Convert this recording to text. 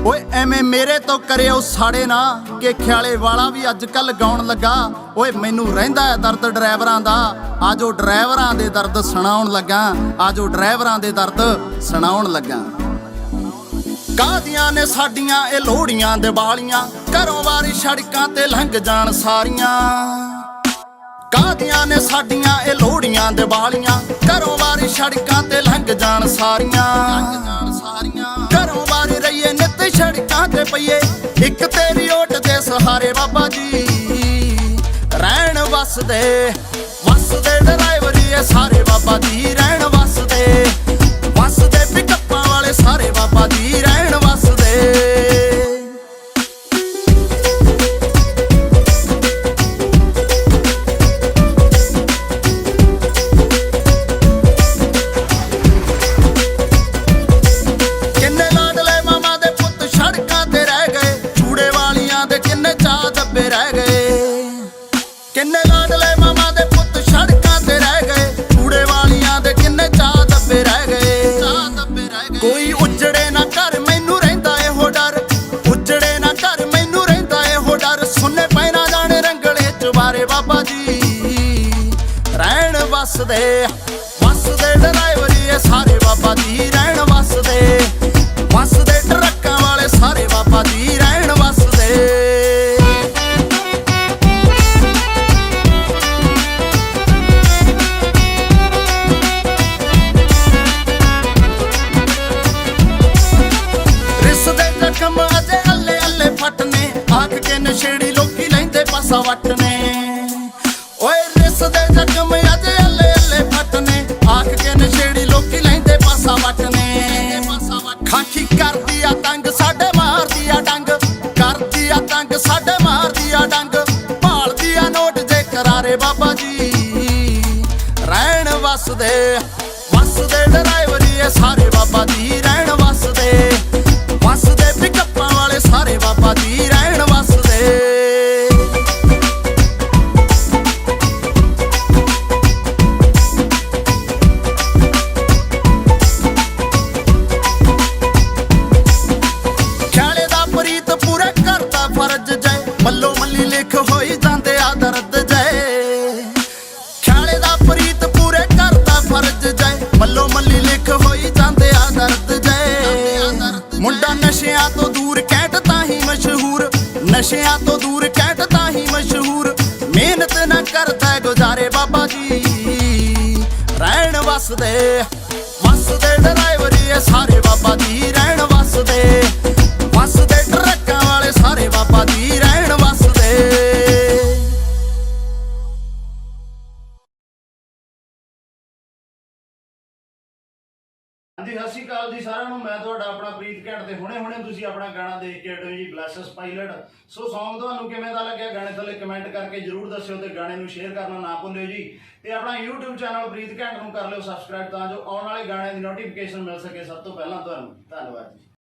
ओए एवें मेरे तो करियो साड़े ना कि ख्याले वाला भी अजकल गाउण लगा। ओए मैनू रहिंदा है दर्द ड्राइवरां दा, आजो ड्राइवरां दे दर्द सुणाउण लगा, आजो ड्राइवरां दे दर्द सुणाउण लगा। कादियां ने साडियां ए लोहड़ियां दिवालियां, घरों वारी सड़कां ते लंघ जाण सारियां। कादियां ने साडियां ए लोहड़ियां दिवालियां, घरों वारी सड़कां ते लंघ जाण सारियां। घरों वारी रहिए नित सड़कां ते पईए, इक तेरी ओट दे सहारे बाबा जी रहण वसदे ड्राइवरी ए सारे बाबा जी रहण वसदे पिकअप्पां वाले सारे बाबा जी रहण वसदे। किन्ने लाडले मामा दे पुत सड़कां ते रह गए, कूड़े वालियां दे किन्ने चाह दब्बे रह गए। कोई उजड़े ना घर मैनू रहिंदा एहो डर, उजड़े ना घर मैनू रहिंदा एहो डर, सुन्ने पै ना जाने रंगले चबारे बाबा जी रहण वसदे ड्राइवरी ए सारे बाबा जी रहण वसदे ट्रक्कां वाले सारे बाबा जी रहण वसदे। नशेड़ी लोकी लैंदे पासा वटने, ओए रिस दे जख्म अजे अल्ले अल्ले फटने, आख के नशेड़ी लोकी लैंदे पासा वटने। खाकी कर दिया तंग साडे मार दिया डंग, कर दिया तंग साडे मार दिया डंग, भाल दिया नोट जे करारे बाबा जी रहण वसदे ड्राइवरी ए सारे बाबा जी रहण वसदे पिकअप्पां वाले सारे बाबा जी रहण वसदे। ख्याले दा प्रीत पूरे घर दा फर्ज जय, मल्लो मल्ली लिख होई जांदे आ दर्द जय। ख्याले दा प्रीत पूरे घर दा फर्ज जय, मल्लो मल्ली लिख होई जांदे आ दर्द जय। मुंडा नशियां तो दूर कैंट ताही मशहूर, नशियां तो दूर कैंट ताही मशहूर, मेहनत ना करता गुजारे बाबा जी रहण वसदे ड्राइवरी ए सारे बाबा जी रहण वसदे ट्रक्कां वाले सारे बाबा जी रहण वसदे। ਹਾਂਜੀ ਸਤਿ ਸ਼੍ਰੀ ਅਕਾਲ ਜੀ ਸਾਰਿਆਂ ਨੂੰ, ਮੈਂ ਤੁਹਾਡਾ ਆਪਣਾ ਪ੍ਰੀਤ ਘੈਂਟ ਤੇ ਹੁਣੇ ਤੁਸੀਂ ਆਪਣਾ ਗਾਣਾ ਦੇਖ ਕੇ ਹਟੋ ਜੀ ਬਲੈਸਸ ਪਾਇਲਟ। ਸੋ ਸੌਂਗ ਤੁਹਾਨੂੰ ਕਿਵੇਂ ਦਾ ਲੱਗਿਆ ਗਾਣੇ ਥੱਲੇ ਕਮੈਂਟ ਕਰਕੇ ਜਰੂਰ ਦੱਸਿਓ ਤੇ ਗਾਣੇ ਨੂੰ ਸ਼ੇਅਰ ਕਰਨਾ ਨਾ ਭੁੱਲਿਓ ਜੀ। ਤੇ ਆਪਣਾ YouTube ਚੈਨਲ ਪ੍ਰੀਤ ਘੈਂਟ ਨੂੰ ਕਰ ਲਿਓ ਸਬਸਕ੍ਰਾਈਬ ਤਾਂ ਜੋ ਆਉਣ ਵਾਲੇ ਗਾਣਿਆਂ ਦੀ ਨੋਟੀਫਿਕੇਸ਼ਨ ਮਿਲ ਸਕੇ ਸਭ ਤੋਂ ਪਹਿਲਾਂ ਤੁਹਾਨੂੰ। ਧੰਨਵਾਦ ਜੀ।